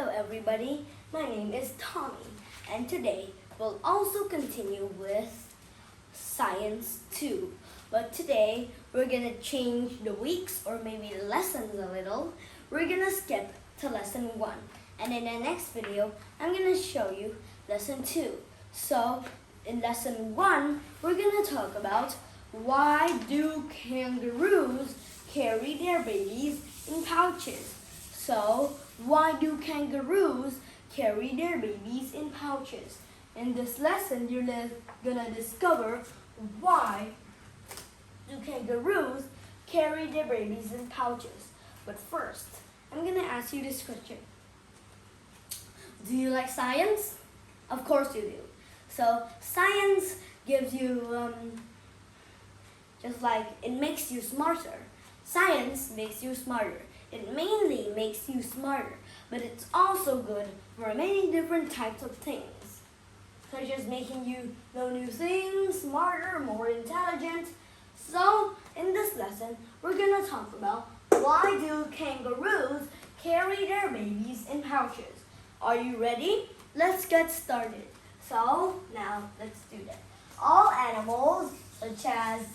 Hello everybody, my name is Tommy and today we'll also continue with Science 2. But today we're gonna change the weeks or maybe the lessons a little. We're gonna skip to lesson 1 and in the next video I'm gonna show you lesson 2. So in lesson 1 we're gonna talk about why do kangaroos carry their babies in pouches. So, why do kangaroos carry their babies in pouches? In this lesson, you're gonna discover why do kangaroos carry their babies in pouches. But first, I'm gonna ask you this question. Do you like science? Of course you do. So, science gives you, just like it makes you smarter. Science makes you smarter. It mainly makes you smarter, but it's also good for many different types of things, such as making you know new things, smarter, more intelligent. So, in this lesson, we're going to talk about why do kangaroos carry their babies in pouches. Are you ready? Let's get started. So, now, let's do that. All animals, such as,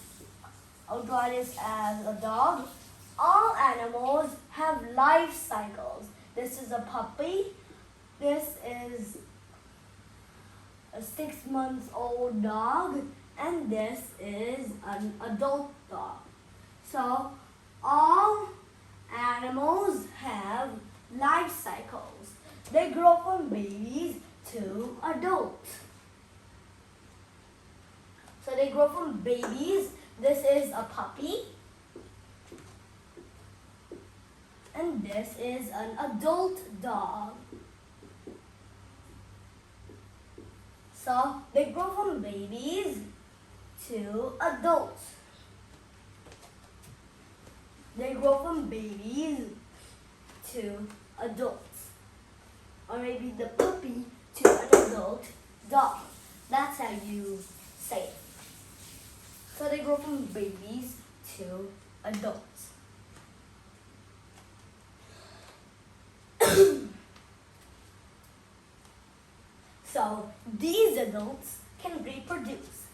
I'll draw this as a dog. All animals have life cycles. This is a puppy. This is a 6-month-old dog. And this is an adult dog. So all animals have life cycles. They grow from babies to adults. So they grow from babies. This is a puppy. And this is an adult dog. So they grow from babies to adults. They grow from babies to adults. Or maybe the puppy to an adult dog. That's how you say it. So they grow from babies to adults. So these adults can reproduce.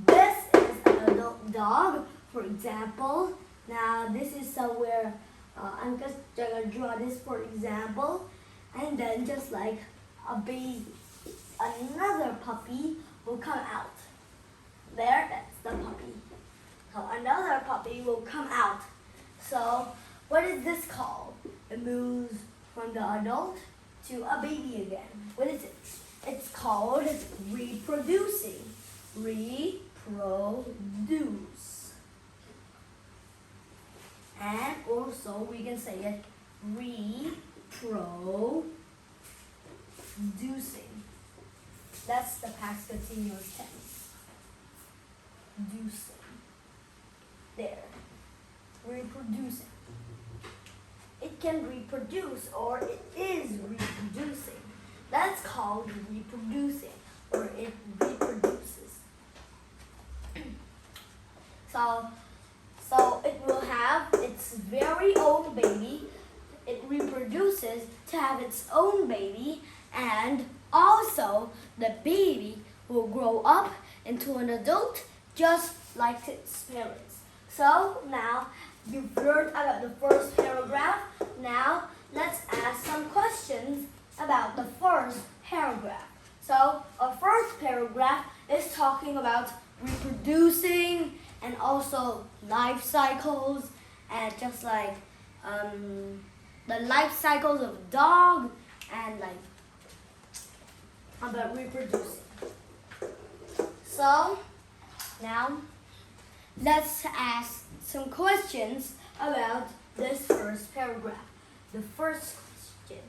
This is an adult dog, for example. Now this is somewhere, I'm just gonna draw this for example. And then just like a baby, another puppy will come out. There, that's the puppy. So another puppy will come out. So what is this called? It moves from the adult to a baby again. What is it? It's called reproducing. Reproduce. And also we can say it reproducing. That's the past continuous tense. Producing. There. Reproducing. It can reproduce or it is reproducing. That's called reproducing, or it reproduces. So it will have its very own baby. It reproduces to have its own baby, and also the baby will grow up into an adult just like its parents. So now you've learned about the first paragraph. Now let's ask some questions about the first paragraph. So our first paragraph is talking about reproducing and also life cycles, and just like the life cycles of a dog and like about reproducing. So now let's ask some questions about this first paragraph. The first question.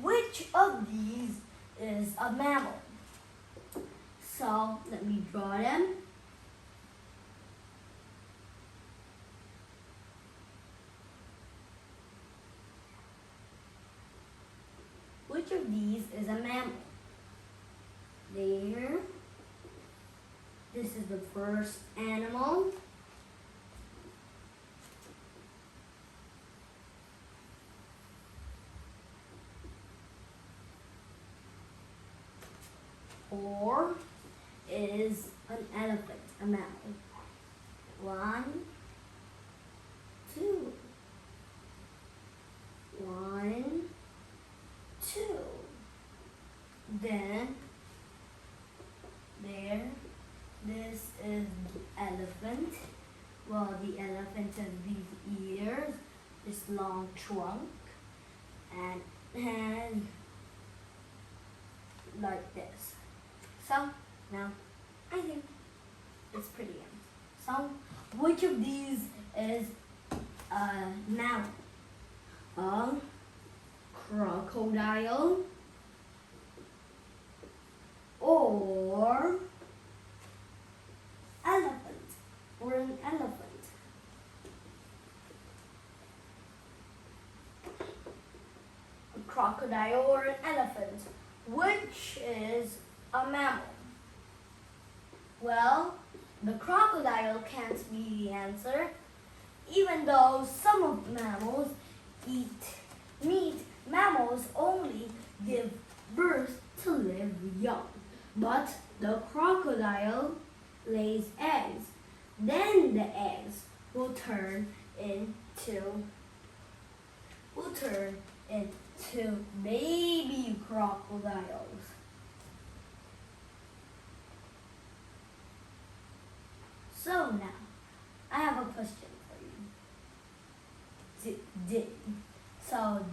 Which of these is a mammal? So let me draw them. Which of these is a mammal? There. This is the first animal. 4 is an elephant, a mammal. 1, 2. 1, 2. Then this is the elephant. Well, the elephant has these ears, this long trunk, and like this. So now I think it's pretty young. So which of these is now a crocodile or elephant or an elephant? A crocodile or an elephant? Which is a mammal? Well, the crocodile can't be the answer, even though some of mammals eat meat. Mammals only give birth to live young, but the crocodile lays eggs. Then the eggs will turn into baby crocodiles. So now, I have a question for you.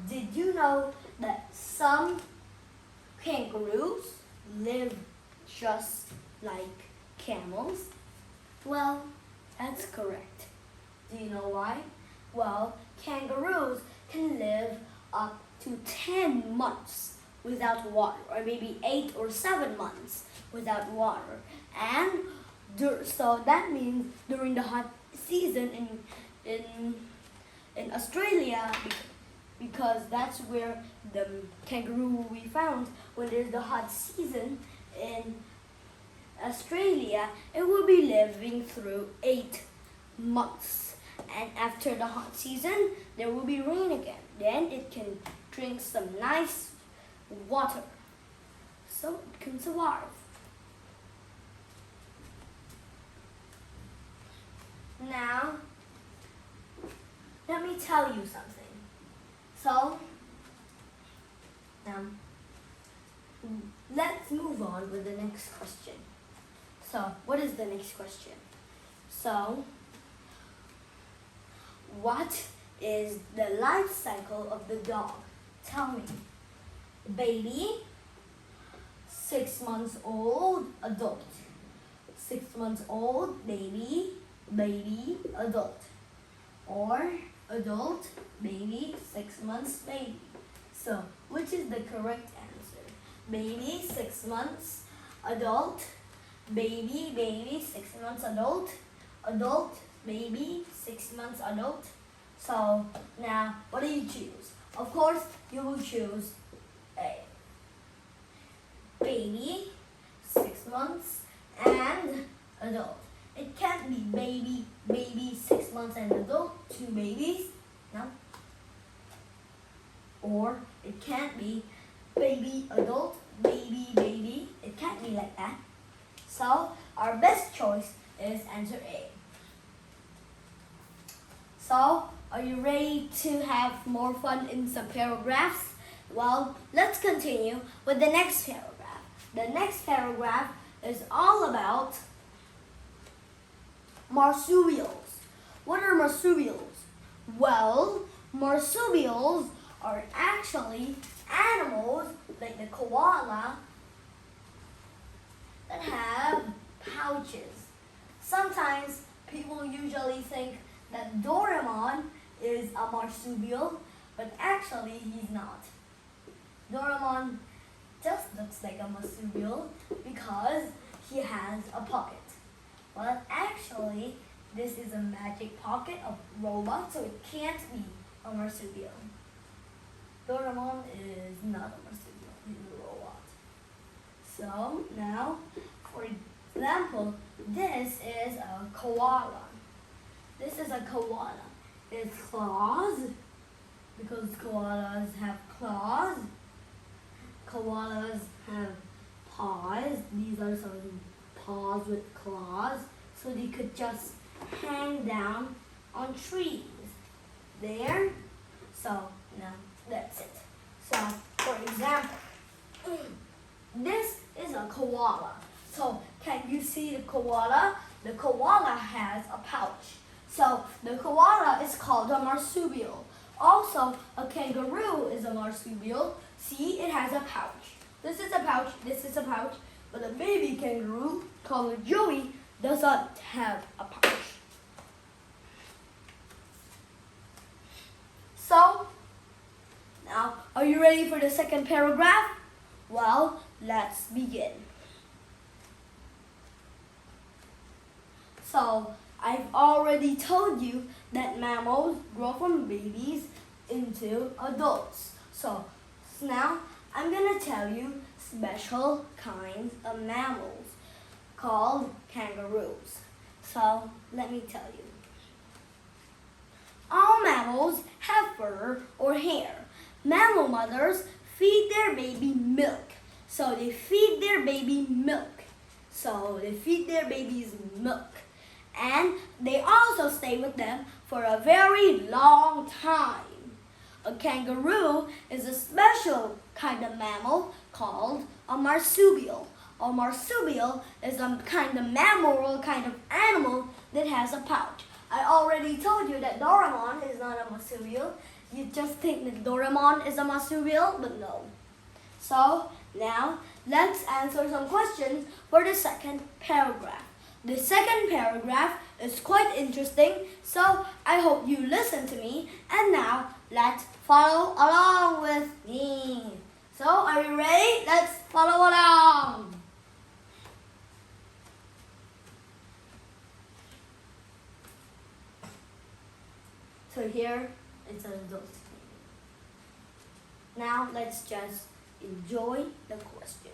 Did you know that some kangaroos live just like camels? Well, that's correct. Do you know why? Well, kangaroos can live up to 10 months without water, or maybe 8 or 7 months without water. And so that means during the hot season in Australia, because that's where the kangaroo will be found, when there's the hot season in Australia, it will be living through 8 months. And after the hot season, there will be rain again. Then it can drink some nice water, so it can survive. Now, let me tell you something. So, let's move on with the next question. So, what is the next question? So, what is the life cycle of the dog? Tell me. Baby, 6 months old, adult. 6 months old, baby, adult. Or adult, baby, 6 months, baby. So, which is the correct answer? Baby, 6 months, adult, baby, 6 months, adult, baby, 6 months, adult. So, now, what do you choose? Of course, you will choose A. Baby, 6 months, and adult. It can't be baby, 6 months, and adult, 2 babies. No. Or it can't be baby, adult, baby. It can't be like that. So our best choice is answer A. So are you ready to have more fun in some paragraphs? Well, let's continue with the next paragraph. The next paragraph is all about marsupials. What are marsupials? Well, marsupials are actually animals like the koala that have pouches. Sometimes people usually think that Doraemon is a marsupial, but actually he's not. Doraemon just looks like a marsupial because he has a pocket. Well, actually, this is a magic pocket of robot, so it can't be a marsupial. Doraemon is not a marsupial, he's a robot. So, now, for example, this is a koala. This is a koala. It's claws, because koalas have claws. Koalas have paws. These are some paws with claws, so they could just hang down on trees. There. So now that's it. So for example, this is a koala. So can you see the koala? The koala has a pouch. So the koala is called a marsupial. Also, a kangaroo is a marsupial. See, it has a pouch. This is a pouch, this is a pouch. But a baby kangaroo, called a joey, doesn't have a pouch. So, now, are you ready for the second paragraph? Well, let's begin. So, I've already told you that mammals grow from babies into adults. So now I'm going to tell you special kinds of mammals called kangaroos. So let me tell you. All mammals have fur or hair. Mammal mothers feed their baby milk. So they feed their baby milk. So they feed their babies milk. And they also stay with them for a very long time. A kangaroo is a special kind of mammal called a marsupial. A marsupial is a kind of mammal or kind of animal that has a pouch. I already told you that Doraemon is not a marsupial. You just think that Doraemon is a marsupial, but no. So now let's answer some questions for the second paragraph. The second paragraph is quite interesting, so I hope you listen to me. And now, let's follow along with me. So, are you ready? Let's follow along. So here, it's an adult. Now, let's just enjoy the questions.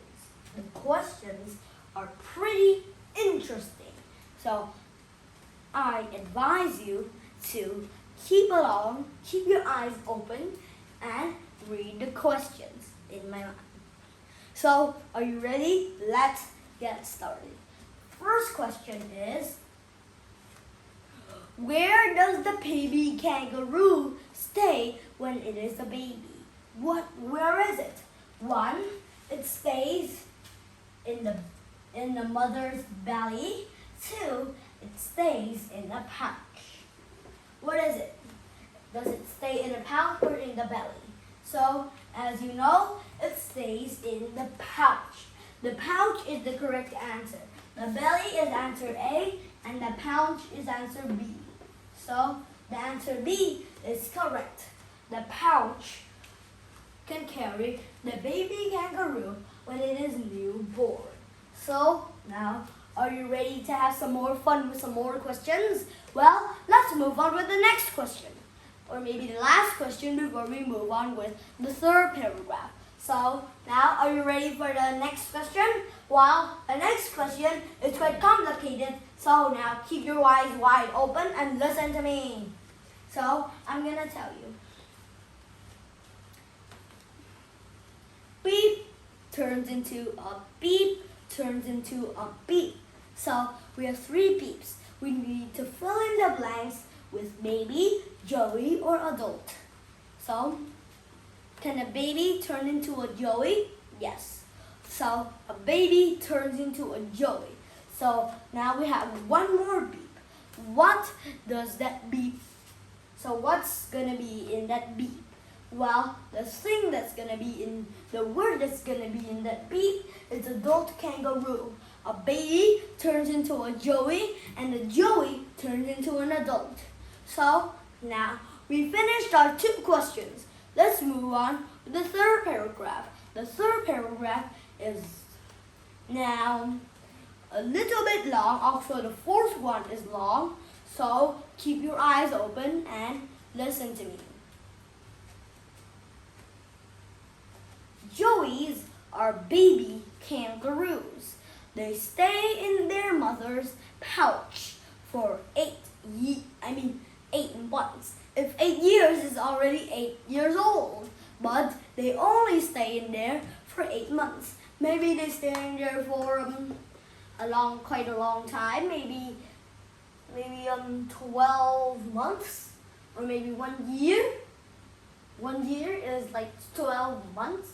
The questions are pretty interesting. So I advise you to keep your eyes open and read the questions in my mind. So are you ready? Let's get started. First question is, where does the baby kangaroo stay when it is a baby? Where is it? 1, it stays in the mother's belly. 2, it stays in the pouch. What is it? Does it stay in the pouch or in the belly? So, as you know, it stays in the pouch. The pouch is the correct answer. The belly is answer A and the pouch is answer B. So, the answer B is correct. The pouch can carry the baby kangaroo when it is newborn. So, now, are you ready to have some more fun with some more questions? Well, let's move on with the next question. Or maybe the last question before we move on with the third paragraph. So, now are you ready for the next question? Well, the next question is quite complicated. So now keep your eyes wide open and listen to me. So, I'm going to tell you. Beep turns into a beep, turns into a beep. So we have 3 beeps. We need to fill in the blanks with baby, joey, or adult. So, can a baby turn into a joey? Yes. So, a baby turns into a joey. So, now we have 1 more beep. What does that beep? So, what's going to be in that beep? Well, the thing that's going to be in, the word that's going to be in that beep is adult kangaroo. A baby turns into a joey, and a joey turns into an adult. So, now, we finished our 2 questions. Let's move on to the third paragraph. The third paragraph is now a little bit long. Also, the fourth one is long. So, keep your eyes open and listen to me. Joeys are baby kangaroos. They stay in their mother's pouch for 8 months. If 8 years is already 8 years old, but they only stay in there for 8 months. maybe they stay in there for quite a long time. Maybe 12 months, or maybe 1 year. 1 year is like 12 months.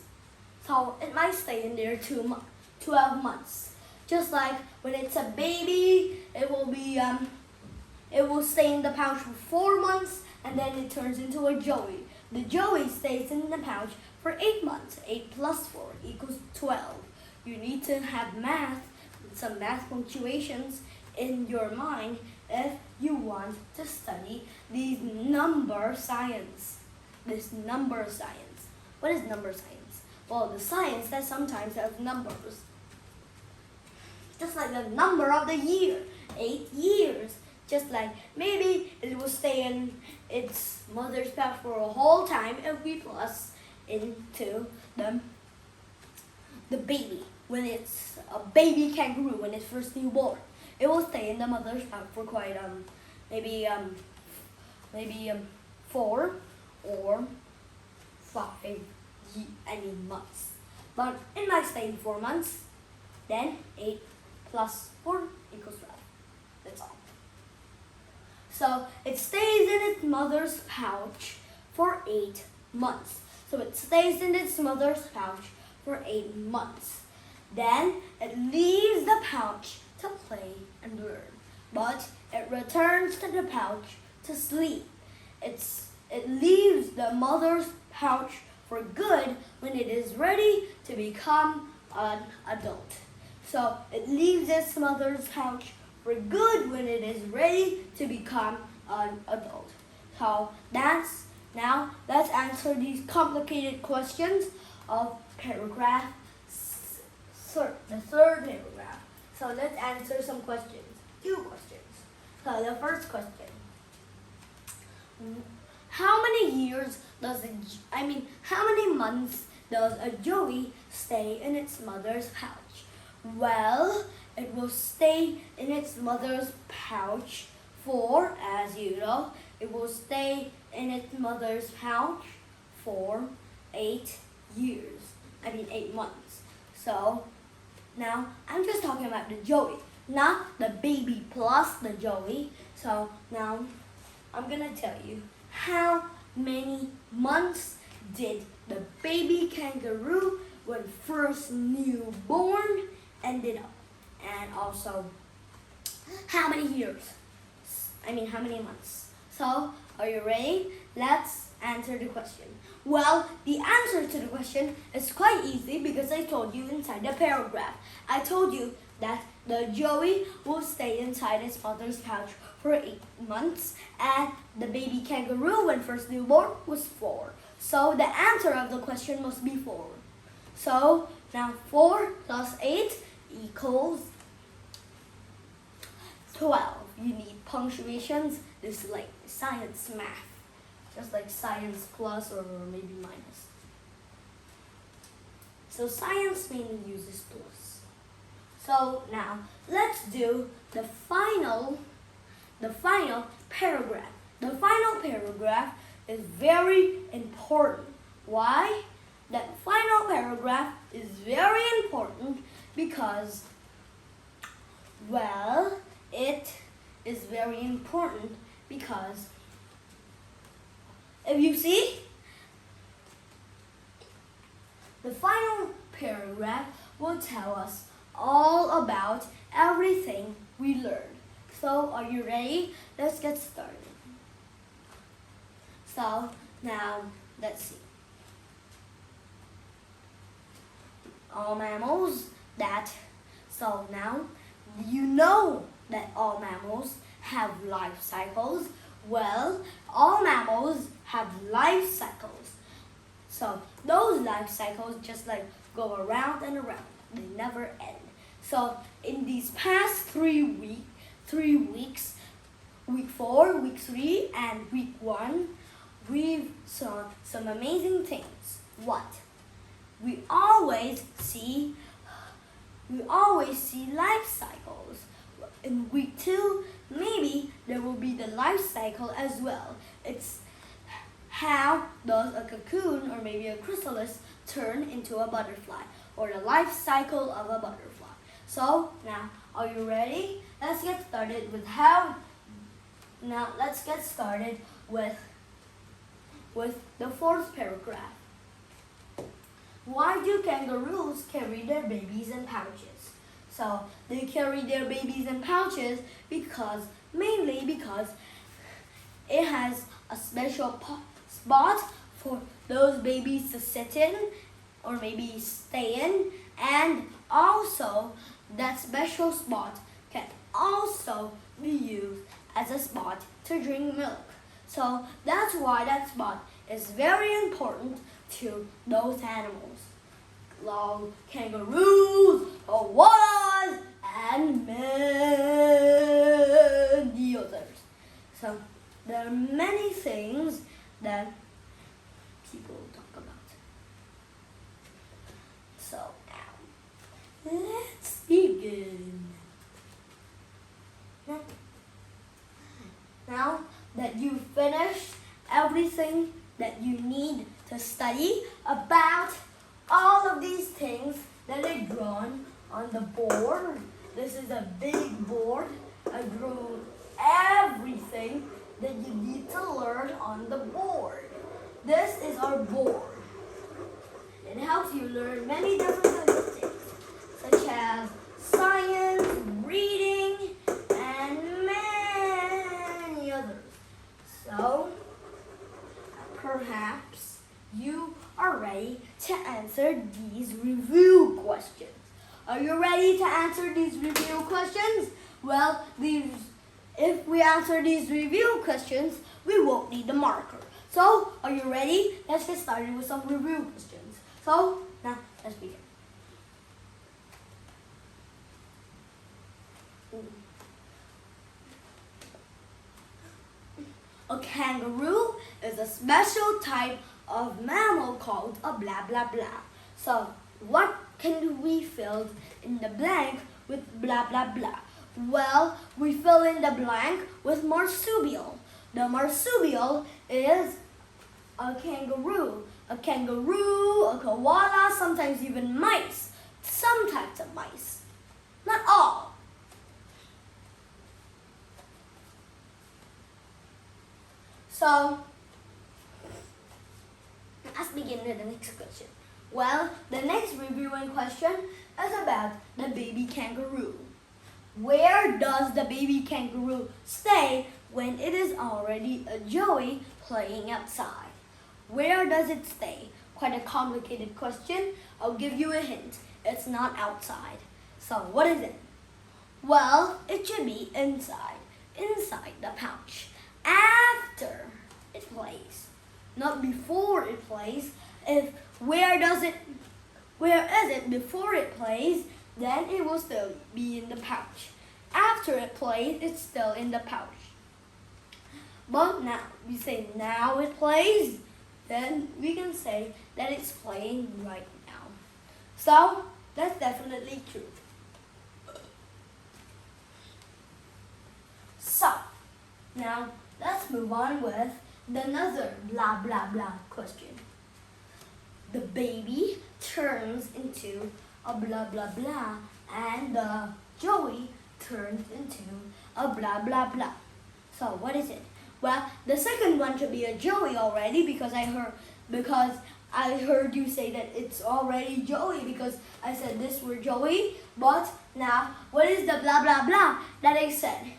So it might stay in there 12 months. Just like when it's a baby, it will stay in the pouch for 4 months, and then it turns into a joey. The joey stays in the pouch for 8 months. 8 plus 4 equals 12. You need to have some math punctuations in your mind if you want to study these number science. This number science. What is number science? Well, the science that sometimes has numbers. Just like the number of the year, 8 years. Just like maybe it will stay in its mother's pouch for a whole time if we plus into the baby. When it's a baby kangaroo, when it's first newborn, it will stay in the mother's pouch for quite maybe 4 or 5 months. But it might stay in 4 months. Then 8 plus 4 equals 12. That's all. So it stays in its mother's pouch for 8 months. So it stays in its mother's pouch for 8 months. Then it leaves the pouch to play and learn. But it returns to the pouch to sleep. It leaves the mother's pouch for good when it is ready to become an adult. So it leaves its mother's pouch for good when it is ready to become an adult. So let's answer these complicated questions of paragraph, the third paragraph. So let's answer some questions, 2 questions. So the first question. How many months does a joey stay in its mother's pouch? Well, it will stay in its mother's pouch for, as you know, it will stay in its mother's pouch for 8 years. 8 months. So now I'm just talking about the joey, not the baby plus the joey. So now I'm gonna tell you how many months did the baby kangaroo when first newborn ended up, and also how many years, how many months. So are you ready? Let's answer the question. Well, the answer to the question is quite easy because I told you inside the paragraph. I told you that the joey will stay inside its mother's pouch for 8 months, and the baby kangaroo when first newborn was 4. So the answer of the question must be 4. So now 4 plus 8 equals 12. You need punctuations. This is like science math, just like science plus or maybe minus. So science mainly uses plus. So now let's do the final paragraph. The final paragraph is very important. Why? That final paragraph is very important because, well, it is very important because if you see, the final paragraph will tell us all about everything we learned. So are you ready? Let's get started. So now let's see. All mammals so now you know that all mammals have life cycles. Well, all mammals have life cycles. So those life cycles just like go around and around. They never end. So in these past 3 weeks, week 4, week 3, and week 1, we've saw some amazing things. What? We always see life cycles. In week 2, maybe there will be the life cycle as well. It's how does a cocoon or maybe a chrysalis turn into a butterfly? or the life cycle of a butterfly. So now, are you ready? Let's get started with the fourth paragraph. Why do kangaroos carry their babies in pouches? So they carry their babies in pouches mainly because it has a special spot for those babies to sit in or maybe stay in, and also that special spot can also be used as a spot to drink milk. So that's why that spot is very important to those animals, like kangaroos, koalas, and many others. So there are many things that people talk about. So now, let's begin. Now that you've finished everything that you need to study about all of these things that I drawn on the board. This is a big board. I drew everything that you need to learn on the board. This is our board. It helps you learn many different kinds of things, such as science, reading, and many others. So, perhaps you are ready to answer these review questions. Are you ready to answer these review questions? Well, if we answer these review questions, we won't need the marker. So, are you ready? Let's get started with some review questions. So, now, let's begin. A kangaroo is a special type of mammal called a blah blah blah. So, what can we fill in the blank with blah blah blah? Well, we fill in the blank with marsupial. The marsupial is a kangaroo, a koala, sometimes even mice. Some types of mice, not all. So, let's begin with the next question. Well, the next reviewing question is about the baby kangaroo. Where does the baby kangaroo stay when it is already a joey playing outside? Where does it stay? Quite a complicated question. I'll give you a hint. It's not outside. So what is it? Well, it should be inside the pouch, after it plays, not before it plays. Where is it before it plays? Then it will still be in the pouch. After it plays, it's still in the pouch. But now, we say now it plays, then we can say that it's playing right now. So, that's definitely true. So, now let's move on with another blah blah blah question. The baby turns into a blah blah blah, and the joey turns into a blah blah blah. So what is it? Well, the second one should be a joey already, because I heard you say that it's already joey because I said this were joey. But now, what is the blah blah blah that I said?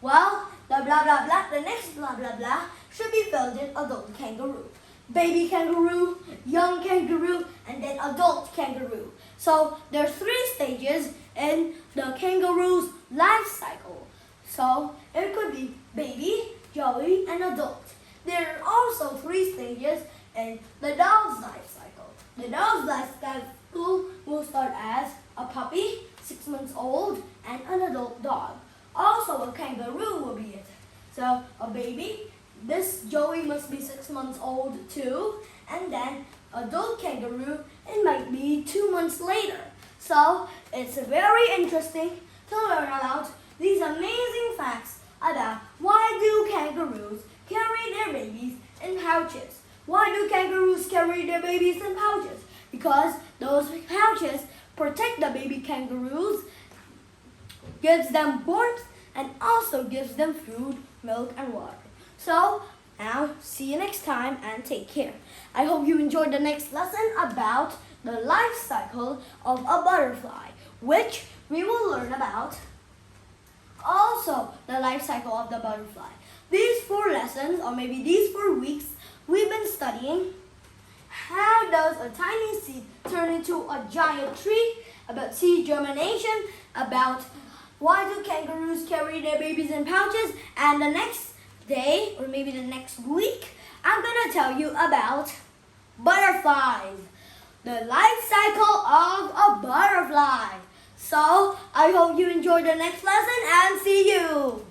Well, the blah blah blah, the next blah blah blah should be filled in adult kangaroo. Baby kangaroo, young kangaroo, and then adult kangaroo. So there are 3 stages in the kangaroo's life cycle. So it could be baby, joey, and adult. There are also 3 stages in the dog's life cycle. The dog's life cycle will start as a puppy, 6 months old, and an adult dog. Also a kangaroo will be it. So a baby, this joey must be 6 months old too, and then adult kangaroo, it might be 2 months later. So it's very interesting to learn about these amazing facts about why do kangaroos carry their babies in pouches. Why do kangaroos carry their babies in pouches? because those pouches protect the baby kangaroos, gives them warmth, and also gives them food, milk, and water. So now, see you next time and take care. I hope you enjoyed the next lesson about the life cycle of a butterfly, which we will learn about also the life cycle of the butterfly. These 4 lessons, or maybe these 4 weeks, we've been studying how does a tiny seed turn into a giant tree, about seed germination, about why do kangaroos carry their babies in pouches, and the next day, or maybe the next week, I'm gonna tell you about butterflies, the life cycle of a butterfly. So, I hope you enjoyed the next lesson and see you.